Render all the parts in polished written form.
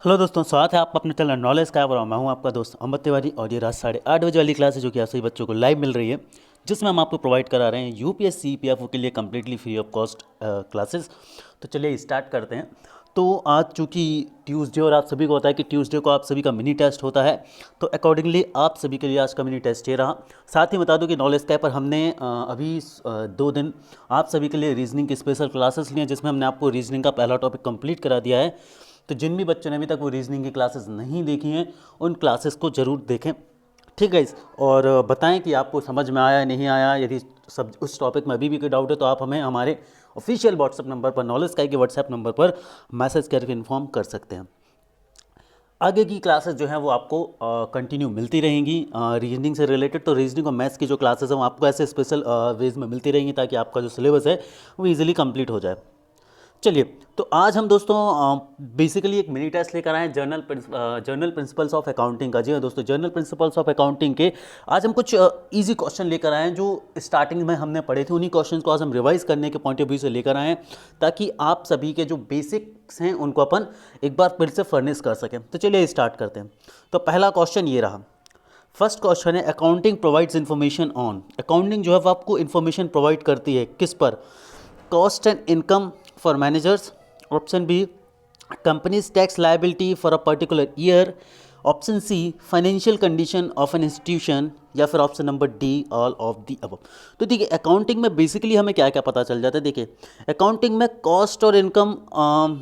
Hello दोस्तों, स्वागत है आप अपने चैनल नॉलेज का पर मैं हूं आपका दोस्त अमित तिवारी। और ये रात 8:30 बजे वाली क्लास है जो कि आप सभी बच्चों को लाइव मिल रही है, जिसमें हम आपको प्रोवाइड करा रहे हैं यूपीएससी पीएफओ के लिए completely free of cost classes. तो चलिए स्टार्ट करते हैं। तो आज चूँकि ट्यूसडे और आप सभी को होता है कि ट्यूसडे को आप सभी का मिनी टेस्ट होता है, तो अकॉर्डिंगली आप सभी के लिए आज का मिनी टेस्ट ये रहा। साथ ही बता दूं कि नॉलेज कैप पर हमने अभी 2 दिन आप सभी के लिए रीजनिंग की स्पेशल क्लासेस लिए हैं, जिसमें हमने आपको रीजनिंग का पहला टॉपिक कंप्लीट करा दिया है। तो जिन भी बच्चों ने अभी तक वो रीजनिंग की क्लासेस नहीं देखी हैं, उन क्लासेस को ज़रूर देखें, ठीक है। और बताएं कि आपको समझ में आया नहीं आया। यदि सब उस टॉपिक में अभी भी कोई डाउट है तो आप हमें हमारे ऑफिशियल व्हाट्सएप नंबर पर, नॉलेज स्काई के व्हाट्सएप नंबर पर मैसेज करके इन्फॉर्म कर सकते हैं। आगे की क्लासेस जो हैं वो आपको कंटिन्यू मिलती रहेंगी रीजनिंग से रिलेटेड। तो रीजनिंग और मैथ्स की जो क्लासेस हैं वो आपको ऐसे स्पेशल वेज में मिलती रहेंगी, ताकि आपका जो सिलेबस है वो ईजिली कंप्लीट हो जाए। चलिए, तो आज हम दोस्तों बेसिकली एक मिनी टेस्ट लेकर आए हैं जर्नल प्रिंसिपल्स ऑफ अकाउंटिंग का। जी हाँ दोस्तों, जर्नल प्रिंसिपल्स ऑफ अकाउंटिंग के आज हम कुछ इजी क्वेश्चन लेकर आए हैं जो स्टार्टिंग में हमने पढ़े थे। उन्हीं क्वेश्चंस को आज हम रिवाइज करने के पॉइंट ऑफ व्यू से लेकर आए हैं, ताकि आप सभी के जो बेसिक्स हैं उनको अपन एक बार फिर से फर्निश कर सकें। तो चलिए स्टार्ट करते हैं। तो पहला क्वेश्चन ये रहा। फर्स्ट क्वेश्चन है, accounting provides information on. Accounting जो है वो आपको इन्फॉर्मेशन प्रोवाइड करती है किस पर? Cost and income for managers. Option B, companies tax liability for a particular year. Option C, financial condition of an institution. या फिर option number D, all of the above. तो देखिए, अकाउंटिंग में basically हमें क्या क्या पता चल जाता है। देखिए, अकाउंटिंग में कॉस्ट और इनकम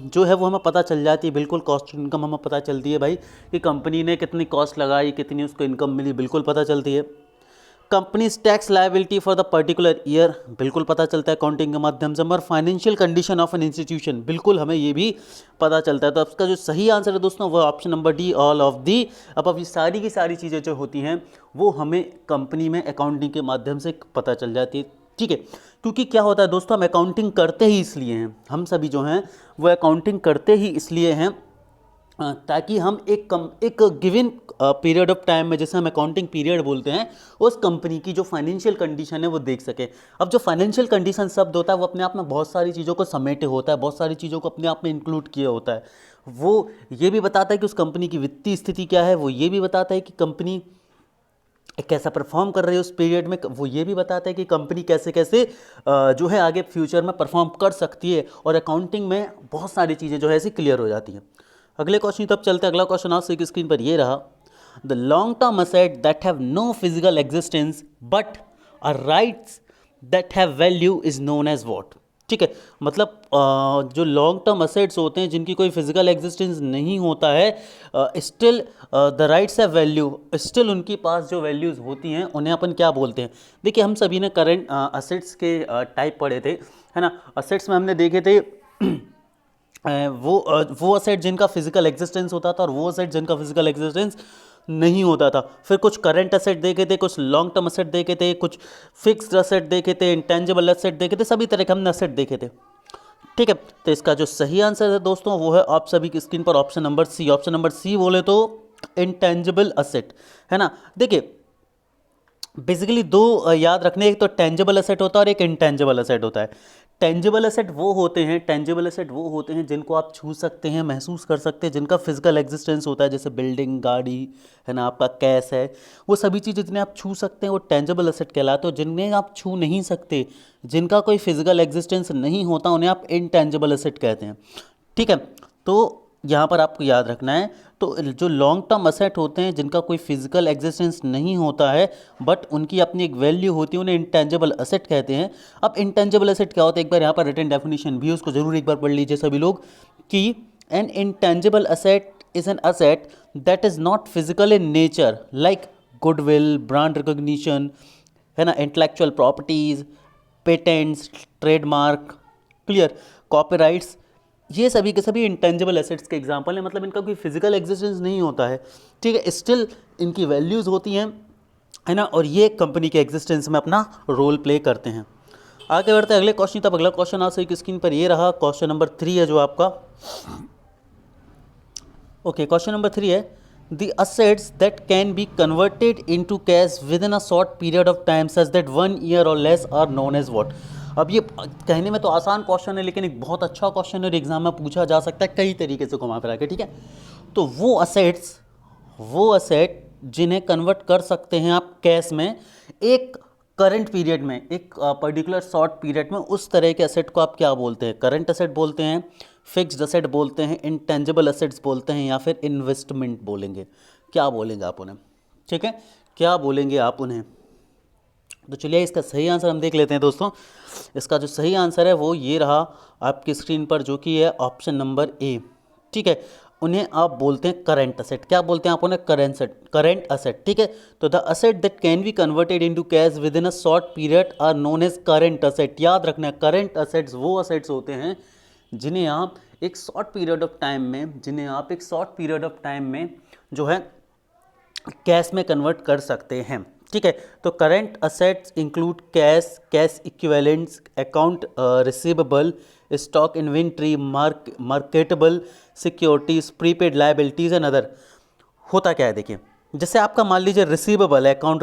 जो है वो हमें पता चल जाती है। बिल्कुल, कॉस्ट और इनकम हमें पता चलती है भाई, कि कंपनी ने कितनी कॉस्ट लगाई, कितनी उसको इनकम मिली, बिल्कुल पता चलती है। Companies tax liability for the particular year, बिल्कुल पता चलता है अकाउंटिंग के माध्यम से। और financial condition of an institution, बिल्कुल हमें ये भी पता चलता है। तो इसका जो सही आंसर है दोस्तों वो option number D, all of the अब ये सारी की सारी चीज़ें जो होती हैं वो हमें कंपनी में अकाउंटिंग के माध्यम से पता चल जाती है, ठीक है। क्योंकि क्या होता है दोस्तों, हम अकाउंटिंग करते ही इसलिए हैं, हम सभी जो हैं वो अकाउंटिंग करते ही इसलिए हैं ताकि हम एक गिवन पीरियड ऑफ टाइम में, जैसे हम अकाउंटिंग पीरियड बोलते हैं, उस कंपनी की जो फाइनेंशियल कंडीशन है वो देख सके। अब जो फाइनेंशियल कंडीशन शब्द होता है वो अपने आप में बहुत सारी चीज़ों को समेटे होता है, बहुत सारी चीज़ों को अपने आप में इंक्लूड किया होता है। वो ये भी बताता है कि उस कंपनी की वित्तीय स्थिति क्या है, वो ये भी बताता है कि कंपनी कैसा परफॉर्म कर रही है उस पीरियड में, वो ये भी बताता है कि कंपनी कैसे कैसे जो है आगे फ्यूचर में परफॉर्म कर सकती है। और अकाउंटिंग में बहुत सारी चीज़ें जो है ऐसी क्लियर हो जाती हैं। अगले क्वेश्चन तब चलते हैं। अगला क्वेश्चन आप सभी स्क्रीन पर ये रहा। The long term asset that have no physical existence but a rights that have value is known as what. ठीक है, मतलब जो लॉन्ग टर्म असेट्स होते हैं जिनकी कोई फिजिकल एग्जिस्टेंस नहीं होता है, still the rights have value, still उनके पास जो वैल्यूज़ होती हैं उन्हें अपन क्या बोलते हैं। देखिए, हम सभी ने करंट असेट्स के टाइप पढ़े थे, है ना। असेट्स में हमने देखे थे वो असेट जिनका फिजिकल एग्जिस्टेंस होता था और वो असेट जिनका फिजिकल एग्जिस्टेंस नहीं होता था। फिर कुछ करंट असेट देखे थे, कुछ लॉन्ग टर्म असेट देखे थे, कुछ फिक्स्ड असेट देखे थे, इंटेंजिबल असेट देखे थे, सभी तरह के हमने असेट देखे थे, ठीक है। तो इसका जो सही आंसर है दोस्तों वो है आप सभी की स्क्रीन पर option number C. Option number C बोले तो इंटेंजिबल असेट, है ना। देखिए, बेसिकली दो याद रखने, एक तो टेंजिबल असेट होता है और एक इंटेंजिबल असेट होता है। टेंजिबल असेट वो होते हैं जिनको आप छू सकते हैं, महसूस कर सकते हैं, जिनका फिजिकल एग्जिस्टेंस होता है, जैसे बिल्डिंग, गाड़ी, है ना, आपका कैश है, वो सभी चीज़ें जिन्हें आप छू सकते हैं वो टेंजिबल असेट कहलाते हैं। जिन्हें आप छू नहीं सकते, जिनका कोई फिजिकल एग्जिस्टेंस नहीं होता, उन्हें आप इनटेंजिबल असेट कहते हैं, ठीक है। तो यहाँ पर आपको याद रखना है, तो जो लॉन्ग टर्म असेट होते हैं जिनका कोई फिजिकल एग्जिस्टेंस नहीं होता है बट उनकी अपनी एक वैल्यू होती है, उन्हें इंटेंजिबल असेट कहते हैं। अब इंटेंजिबल असेट क्या होता है, एक बार यहाँ पर रिटन डेफिनेशन भी है, उसको जरूर एक बार पढ़ लीजिए सभी लोग, कि N intangible asset is an asset that is not physical in nature, like goodwill, brand recognition, है ना, intellectual properties, patents, trademark, clear, copyrights, ये सभी के सभी इंटेंजिबल एसेट्स के एग्जांपल हैं। मतलब इनका कोई फिजिकल एग्जिस्टेंस नहीं होता है, ठीक है, स्टिल इनकी वैल्यूज़ होती हैं, है ना, और ये कंपनी के एग्जिस्टेंस में अपना रोल प्ले करते हैं। आगे बढ़ते हैं अगले क्वेश्चन। तब अगला क्वेश्चन आप सही स्क्रीन पर ये रहा, क्वेश्चन नंबर 3 है जो आपका। ओके, क्वेश्चन नंबर 3 है, the assets that can be converted into cash within a short period of time such that 1 year और less are known as what. अब ये कहने में तो आसान क्वेश्चन है, लेकिन एक बहुत अच्छा क्वेश्चन है और एग्जाम में पूछा जा सकता है कई तरीके से घुमा फिरा के, ठीक है। तो वो असेट जिन्हें कन्वर्ट कर सकते हैं आप कैश में एक करंट पीरियड में, एक पर्टिकुलर शॉर्ट पीरियड में, उस तरह के असेट को आप क्या बोलते हैं? करंट असेट बोलते हैं, फिक्स्ड असेट बोलते हैं, इंटेंजिबल असेट्स बोलते हैं, या फिर इन्वेस्टमेंट बोलेंगे। क्या बोलेंगे आप उन्हें? ठीक है, क्या बोलेंगे आप उन्हें? तो चलिए इसका सही आंसर हम देख लेते हैं दोस्तों। इसका जो सही आंसर है वो ये रहा आपकी स्क्रीन पर, जो कि है ऑप्शन नंबर ए। ठीक है, उन्हें आप बोलते हैं करंट असेट। क्या बोलते हैं आप उन्हें? Current asset. ठीक है, तो the asset that can be converted into cash within a short period are known as current asset. याद रखना, करंट असेट्स वो असेट्स होते हैं जिन्हें आप एक शॉर्ट पीरियड ऑफ टाइम में जो है कैश में कन्वर्ट कर सकते हैं। ठीक है, तो current assets include cash equivalents, account receivable, stock inventory, marketable securities, prepaid liabilities and other. होता क्या है देखिए, जैसे आपका मान लीजिए रिसीवेबल है, अकाउंट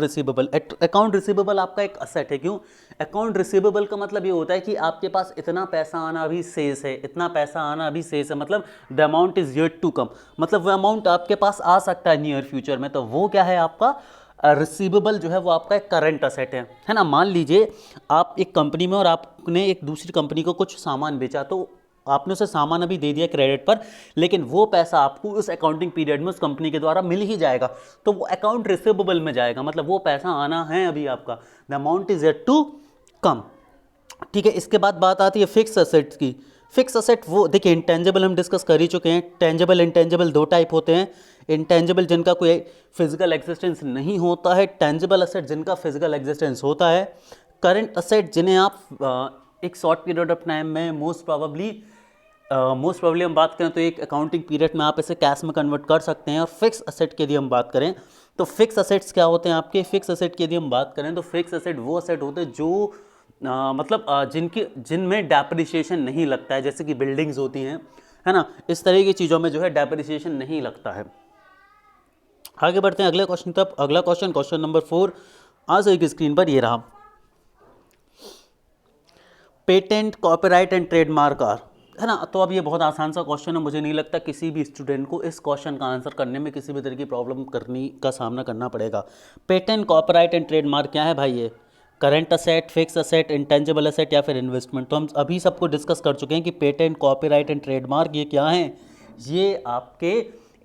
रिसीवेबल आपका एक असेट है। क्यों? अकाउंट रिसीवेबल का मतलब ये होता है कि आपके पास इतना पैसा आना अभी शेष है, मतलब the amount is yet to come, मतलब वो अमाउंट आपके पास आ सकता है नियर फ्यूचर में। तो वो क्या है आपका रिसीवेबल, जो है वो आपका एक करंट असेट है ना। मान लीजिए आप एक कंपनी में और आपने एक दूसरी कंपनी को कुछ सामान बेचा, तो आपने उसे सामान अभी दे दिया क्रेडिट पर, लेकिन वो पैसा आपको उस अकाउंटिंग पीरियड में उस कंपनी के द्वारा मिल ही जाएगा, तो वो अकाउंट रिसीवेबल में जाएगा, मतलब वो पैसा आना है अभी आपका, the amount is yet to come. ठीक है, इसके बाद बात आती है फिक्स असेट्स की। फिक्स असेट वो देखिए, इंटेंजिबल हम डिस्कस कर ही चुके हैं। टेंजिबल इंटेंजिबल दो टाइप होते हैं। इंटेंजिबल जिनका कोई फिजिकल एग्जिस्टेंस नहीं होता है, टेंजिबल असेट जिनका फिजिकल एग्जिस्टेंस होता है। करंट असेट जिन्हें आप एक शॉर्ट पीरियड ऑफ टाइम में मोस्ट प्रॉब्ली हम बात करें तो एक अकाउंटिंग पीरियड में आप इसे कैश में कन्वर्ट कर सकते हैं। और फिक्स असेट की यदि हम बात करें तो फिक्स असेट्स क्या होते हैं आपके? फिक्स असेट की यदि हम बात करें तो फिक्स असेट वो असेट होते हैं जो जिनमें डेप्रिसिएशन नहीं लगता है, जैसे कि बिल्डिंग्स होती हैं, है ना, इस तरह की चीज़ों में जो है डेप्रिसिएशन नहीं लगता है। आगे बढ़ते हैं अगले क्वेश्चन तक। अगला क्वेश्चन नंबर 4 आज एक स्क्रीन पर ये रहा। Patent, copyright and trademark are, है ना। तो अब ये बहुत आसान सा क्वेश्चन है, मुझे नहीं लगता किसी भी स्टूडेंट को इस क्वेश्चन का आंसर करने में किसी भी तरह की प्रॉब्लम का सामना करना पड़ेगा। पेटेंट, कॉपीराइट एंड ट्रेडमार्क क्या है भाई? ये current asset, fix asset, intangible asset या फिर इन्वेस्टमेंट। तो हम अभी सबको डिस्कस कर चुके हैं कि पेटेंट, कॉपीराइट एंड ट्रेडमार्क ये क्या हैं? ये आपके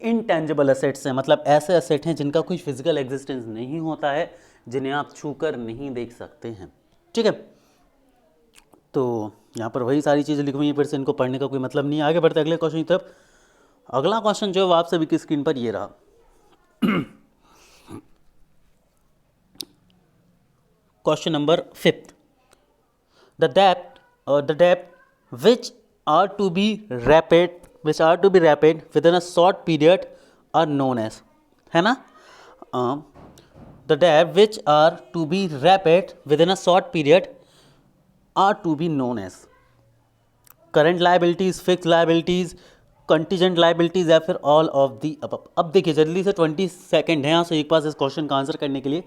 इंटेंजिबल असेट्स हैं, मतलब ऐसे असेट हैं जिनका कोई फिजिकल एग्जिस्टेंस नहीं होता है, जिन्हें आप छूकर नहीं देख सकते हैं। ठीक है, तो यहाँ पर वही सारी चीज़ें लिखी हुई हैं, फिर से इनको पढ़ने का कोई मतलब नहीं है। आगे बढ़ते अगले क्वेश्चन की तरफ। अगला क्वेश्चन जो है वो आप सभी की स्क्रीन पर ये रहा। क्वेश्चन नंबर 5, द डेप्ट which are to be repaid within a short period are known as, है ना। द डेप्ट which are to be repaid within a short period are to be known as current liabilities, fixed liabilities, contingent liabilities या फिर all of the above. अब देखिए जल्दी से 20 second है यहाँ से एक पास इस क्वेश्चन का आंसर करने के लिए।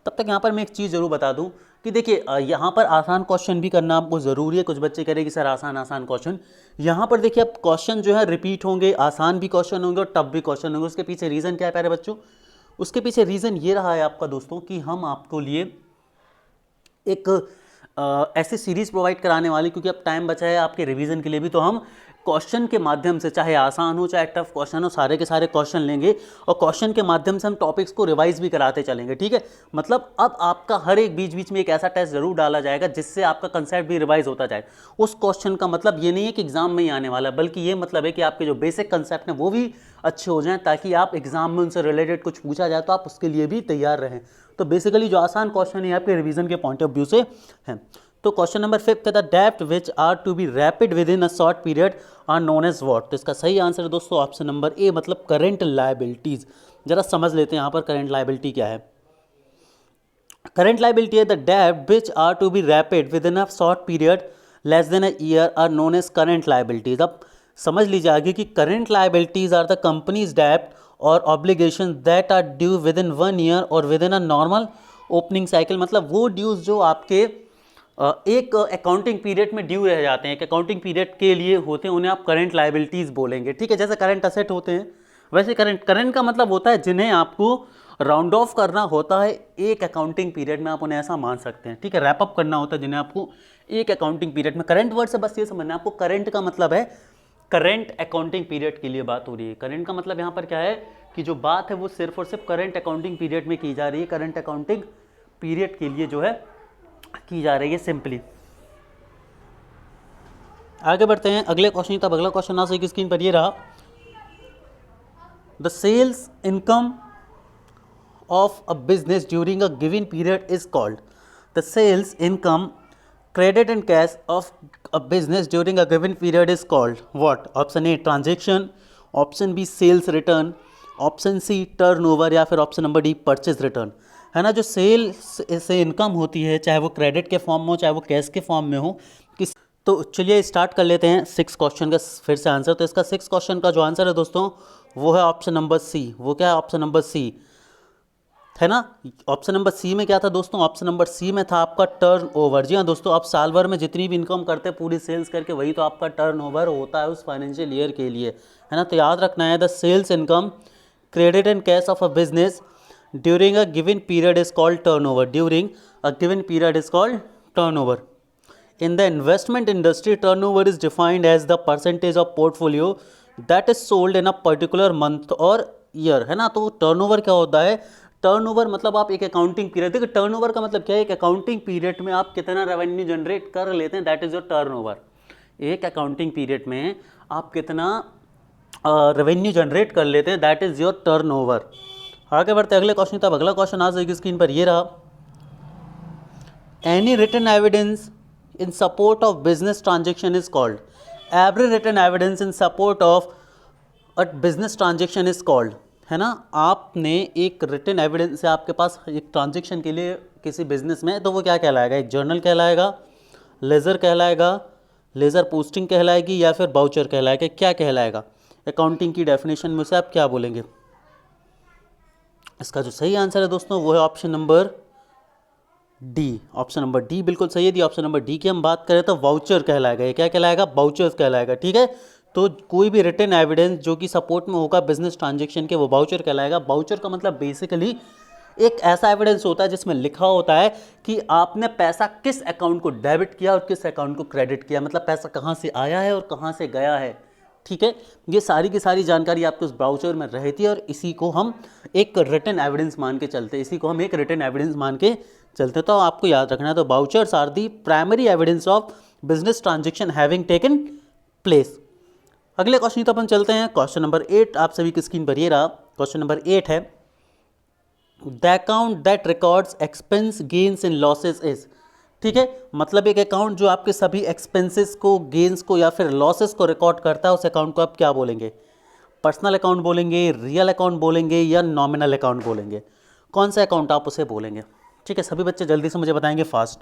तब तक यहाँ पर मैं एक चीज़ जरूर बता दूँ कि देखिए यहाँ पर आसान क्वेश्चन भी करना आपको ज़रूरी है। कुछ बच्चे कह रहे हैं कि सर आसान क्वेश्चन, यहाँ पर देखिए अब क्वेश्चन जो है रिपीट होंगे, आसान भी क्वेश्चन होंगे और टफ भी क्वेश्चन होंगे। उसके पीछे रीज़न क्या है प्यारे बच्चों? उसके पीछे रीज़न ये रहा है आपका दोस्तों कि हम आपको लिए एक ऐसी सीरीज़ प्रोवाइड कराने वाली, क्योंकि अब टाइम बचा है आपके रिवीजन के लिए भी, तो हम क्वेश्चन के माध्यम से, चाहे आसान हो चाहे टफ क्वेश्चन हो, सारे के सारे क्वेश्चन लेंगे और क्वेश्चन के माध्यम से हम टॉपिक्स को रिवाइज भी कराते चलेंगे। ठीक है, मतलब अब आपका हर एक बीच में एक ऐसा टेस्ट जरूर डाला जाएगा जिससे आपका कंसेप्ट भी रिवाइज होता जाए। उस क्वेश्चन का मतलब ये नहीं है कि एग्जाम में ही आने वाला, बल्कि ये मतलब है कि आपके जो बेसिक कंसेप्ट हैं वो भी अच्छे हो जाएं, ताकि आप एग्जाम में उनसे रिलेटेड कुछ पूछा जाए तो आप उसके लिए भी तैयार रहें। तो बेसिकली जो आसान क्वेश्चन है आपके रिवीजन के पॉइंट ऑफ व्यू से हैं। तो क्वेश्चन नंबर 5 है द डेप्ट which are to be repaid within a short period are known as what. तो इसका सही आंसर है दोस्तों ऑप्शन नंबर ए, मतलब करंट लायबिलिटीज। जरा समझ लेते हैं यहाँ पर करंट लायबिलिटी क्या है। करंट लायबिलिटी है द डेप्ट which are to be repaid within a short period less than a year are known as current liabilities. अब समझ लीजिए आगे कि current liabilities are the company's डेप्ट और obligation that are due within 1 year और within a normal opening cycle. मतलब वो ड्यूज जो आपके एक अकाउंटिंग पीरियड में ड्यू रह जाते हैं, एक अकाउंटिंग पीरियड के लिए होते हैं, उन्हें आप करंट लायबिलिटीज़ बोलेंगे। ठीक है, जैसे करंट असेट होते हैं वैसे करंट का मतलब होता है जिन्हें आपको राउंड ऑफ करना होता है एक अकाउंटिंग पीरियड में, आप उन्हें ऐसा मान सकते हैं। ठीक है, रैप अप करना होता है जिन्हें आपको एक अकाउंटिंग पीरियड में। करंट वर्ड से बस ये समझना है आपको, करंट का मतलब है करंट अकाउंटिंग पीरियड के लिए बात हो रही है। करंट का मतलब यहाँ पर क्या है कि जो बात है वो सिर्फ और सिर्फ करंट अकाउंटिंग पीरियड में की जा रही है, करंट अकाउंटिंग पीरियड के लिए जो है की जा रही है सिंपली। आगे बढ़ते हैं अगले क्वेश्चन। तब अगला क्वेश्चन आ सके स्क्रीन पर ये रहा, the sales income of a business during a given period is called, the sales income credit and cash of a business during a given period is called what? Option A transaction, option B sales return, option C turnover, या फिर option number D purchase return. है ना, जो cell से income होती है चाहे वो क्रेडिट के फॉर्म में हो चाहे वो कैश के फॉर्म में हो, किस तो चलिए स्टार्ट कर लेते हैं 6 क्वेश्चन का फिर से आंसर। तो इसका 6 क्वेश्चन का जो आंसर है दोस्तों वो है ऑप्शन नंबर सी। वो क्या है? ऑप्शन नंबर सी है ना। ऑप्शन नंबर सी में क्या था दोस्तों? ऑप्शन नंबर सी में था आपका टर्न ओवर। जी हाँ दोस्तों, आप साल भर में जितनी भी इनकम करते हैं पूरी सेल्स करके, वही तो आपका टर्न ओवर होता है उस फाइनेंशियल ईयर के लिए, है ना। तो याद रखना है, the sales income credit and cash of a business during a given period is called turnover. During a given period is called turnover. In the investment industry, turnover is defined as the percentage of portfolio that is sold in a particular month or year, है ना। तो turnover क्या होता है? Turnover मतलब आप एक accounting period, देखिए टर्नओवर का मतलब क्या है? एक अकाउंटिंग पीरियड में आप कितना रेवेन्यू जनरेट कर लेते हैं, दैट इज योर टर्नओवर। एक अकाउंटिंग पीरियड में आप कितना रेवेन्यू जनरेट कर लेते हैं, दैट इज योर टर्नओवर। आगे बढ़ते अगले क्वेश्चन। तब अगला क्वेश्चन आ जाएगी स्क्रीन पर, ये रहा, any written evidence in support of business transaction is called, every written evidence in support of a business transaction is called, है ना। आपने एक रिटन एविडेंस है आपके पास एक ट्रांजेक्शन के लिए किसी बिजनेस में, तो वो क्या कहलाएगा? एक जर्नल कहलाएगा, लेजर कहलाएगा, लेजर पोस्टिंग कहलाएगी, या फिर बाउचर कहलाएगा? क्या कहलाएगा? अकाउंटिंग की डेफिनेशन में से आप क्या बोलेंगे? इसका जो सही आंसर है दोस्तों वो है option number D. Option number D बिल्कुल सही है। दी ऑप्शन नंबर डी की हम बात करें तो वाउचर कहलाएगा। ये क्या कहलाएगा? वाउचर्स कहलाएगा। ठीक है, तो कोई भी रिटन एविडेंस जो कि सपोर्ट में होगा बिजनेस ट्रांजैक्शन के, वो वाउचर कहलाएगा। वाउचर का मतलब बेसिकली एक ऐसा एविडेंस होता है जिसमें लिखा होता है कि आपने पैसा किस अकाउंट को डेबिट किया और किस अकाउंट को क्रेडिट किया, मतलब पैसा कहाँ से आया है और कहाँ से गया है। ठीक है, ये सारी की सारी जानकारी आपके उस ब्राउचर में रहती है और इसी को हम एक रिटन एविडेंस मान के चलते हैं, इसी को हम एक रिटन एविडेंस मान के चलते। तो आपको याद रखना है, तो vouchers are the primary evidence of business transaction having taken place. अगले क्वेश्चन तो अपन चलते हैं, क्वेश्चन नंबर 8 आप सभी की स्क्रीन पर ये रहा। क्वेश्चन नंबर 8 है, the account that records expense gains in losses is. ठीक है, मतलब एक अकाउंट जो आपके सभी एक्सपेंसेस को, गेन्स को या फिर लॉसेस को रिकॉर्ड करता है, उस अकाउंट को आप क्या बोलेंगे? पर्सनल अकाउंट बोलेंगे, रियल अकाउंट बोलेंगे, या नॉमिनल अकाउंट बोलेंगे? कौन सा अकाउंट आप उसे बोलेंगे? ठीक है, सभी बच्चे जल्दी से मुझे बताएंगे fast.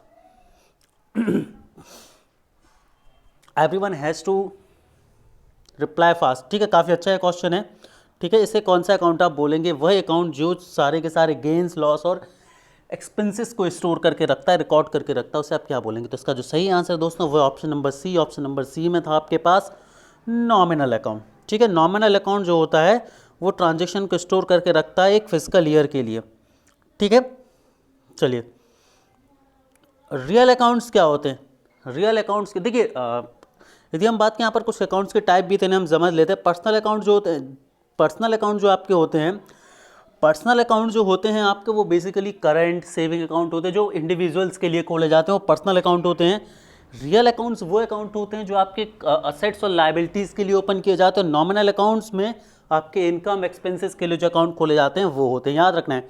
Everyone has to reply fast. ठीक है, काफ़ी अच्छा है क्वेश्चन है। ठीक है, इसे कौन सा अकाउंट आप बोलेंगे? वह अकाउंट जो सारे के सारे गेन्स, लॉस और एक्सपेंसेस को स्टोर करके रखता है, रिकॉर्ड करके रखता है, उसे आप क्या बोलेंगे? तो इसका जो सही आंसर दोस्तों वो option number C. Option number C में था आपके पास नॉमिनल अकाउंट। ठीक है, नॉमिनल अकाउंट जो होता है वो ट्रांजेक्शन को स्टोर करके रखता है एक फिजिकल ईयर के लिए। ठीक है, चलिए रियल अकाउंट्स क्या होते हैं? रियल अकाउंट्स के देखिए, यदि हम बात करें यहाँ पर कुछ अकाउंट्स के टाइप भी थे, हम समझ लेते हैं। पर्सनल अकाउंट जो होते हैं, पर्सनल अकाउंट जो आपके होते हैं, पर्सनल अकाउंट जो होते हैं आपके, वो बेसिकली करंट सेविंग अकाउंट होते हैं जो इंडिविजुअल्स के लिए खोले जाते हैं, वो पर्सनल अकाउंट होते हैं। रियल अकाउंट्स वो अकाउंट होते हैं जो आपके असेट्स और लायबिलिटीज़ के लिए ओपन किए जाते हैं। नॉमिनल अकाउंट्स में आपके इनकम एक्सपेंसेस के लिए जो अकाउंट खोले जाते हैं वो होते हैं। याद रखना है,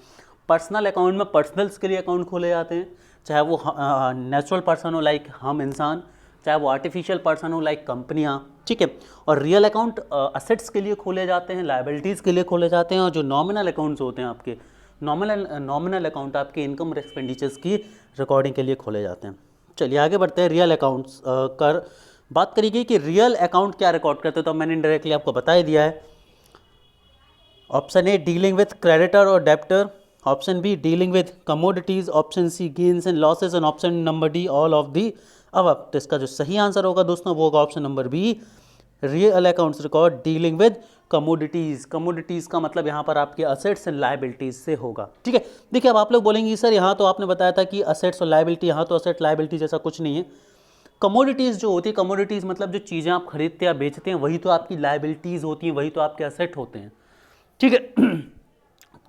पर्सनल अकाउंट में पर्सनल्स के लिए अकाउंट खोले जाते हैं, चाहे वो नेचुरल पर्सन हो लाइक हम इंसान, चाहे वो आर्टिफिशियल पर्सन हो लाइक कंपनियाँ। ठीक है, और रियल अकाउंट असेट्स के लिए खोले जाते हैं, लायबिलिटीज़ के लिए खोले जाते हैं। और जो नॉमिनल अकाउंट्स होते हैं आपके, नॉमिनल अकाउंट आपके इनकम और एक्सपेंडिचर्स की रिकॉर्डिंग के लिए खोले जाते हैं। चलिए आगे बढ़ते हैं। रियल अकाउंट्स कर बात करेगी कि रियल अकाउंट क्या रिकॉर्ड करते हैं, तो मैंने डायरेक्टली आपको बता ही दिया है। Option A dealing with creditor और debtor, option B dealing with commodities, option C gains and losses, and option number D all of the above. तो इसका जो सही आंसर होगा दोस्तों वो होगा option number B, real accounts record dealing with commodities. Commodities का मतलब यहाँ पर आपके असेट्स एंड लायबिलिटीज़ से होगा। ठीक है, देखिए अब आप लोग बोलेंगे सर यहाँ तो आपने बताया था कि असेट्स और लायबिलिटी, यहाँ तो असेट लायबिलिटी जैसा कुछ नहीं है। कमोडिटीज़ जो होती है, कमोडिटीज़ मतलब जो चीज़ें आप खरीदते या बेचते हैं वही तो आपकी लायबिलिटीज़ होती हैं, वही तो आपके असेट होते हैं। ठीक है,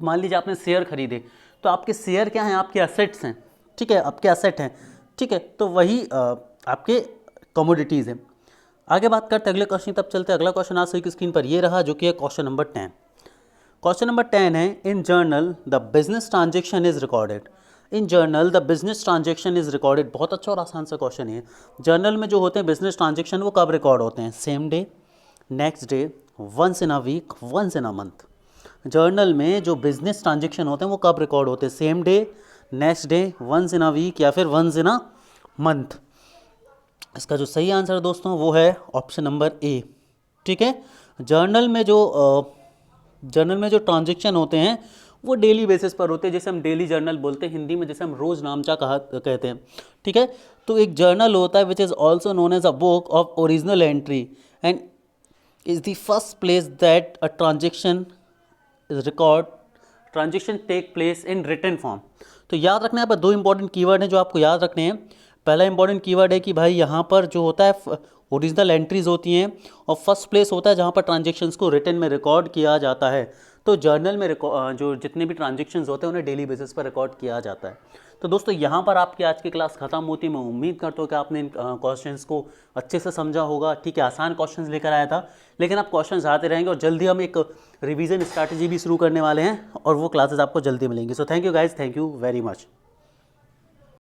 मान लीजिए आपने शेयर खरीदे तो आपके शेयर क्या हैं, आपके असेट्स हैं। ठीक है, आपके असेट हैं। ठीक है, तो वही आपके कमोडिटीज़ हैं। आगे बात करते हैं अगले क्वेश्चन, तब चलते हैं। अगला क्वेश्चन आज सही स्क्रीन पर ये रहा, जो कि है क्वेश्चन नंबर 10। क्वेश्चन नंबर 10 है, in journal the business transaction is recorded. In journal the business transaction is recorded. बहुत अच्छा और आसान सा क्वेश्चन है। जर्नल में जो होते हैं बिजनेस ट्रांजेक्शन वो कब रिकॉर्ड होते हैं? Same day, next day, once in a week, once in a month. Journal में जो बिजनेस ट्रांजेक्शन होते हैं वो कब रिकॉर्ड होते हैं? Same day, next day, once in a week या फिर वंस इन अ मंथ। इसका जो सही आंसर दोस्तों वो है ऑप्शन नंबर ए। ठीक है, जर्नल में जो ट्रांजेक्शन होते हैं वो डेली बेसिस पर होते हैं, जैसे हम डेली जर्नल बोलते हैं हिंदी में, जैसे हम रोज नामचा कहते हैं। ठीक है, तो एक जर्नल होता है which is also known as a book of original entry and is the first place that a transaction transaction take place in written form. तो याद रखना है, पर दो इंपॉर्टेंट कीवर्ड हैं जो आपको याद रखने हैं। पहला इंपॉर्टेंट कीवर्ड है कि भाई यहाँ पर जो होता है ओरिजिनल एंट्रीज होती हैं, और फर्स्ट प्लेस होता है जहाँ पर ट्रांजेक्शन्स को रिटन में रिकॉर्ड किया जाता है। तो जर्नल में जो जितने भी ट्रांजेक्शन्स होते हैं उन्हें डेली बेसिस पर रिकॉर्ड किया जाता है। तो दोस्तों यहाँ पर आपकी आज की क्लास खत्म होती है। मैं उम्मीद करता हूँ कि आपने इन क्वेश्चंस को अच्छे से समझा होगा। ठीक है, आसान क्वेश्चंस लेकर आया था, लेकिन आप क्वेश्चंस आते रहेंगे और जल्दी हम एक रिवीजन स्ट्रैटेजी भी शुरू करने वाले हैं और वो क्लासेस आपको जल्दी मिलेंगी। So thank you guys, thank you very much.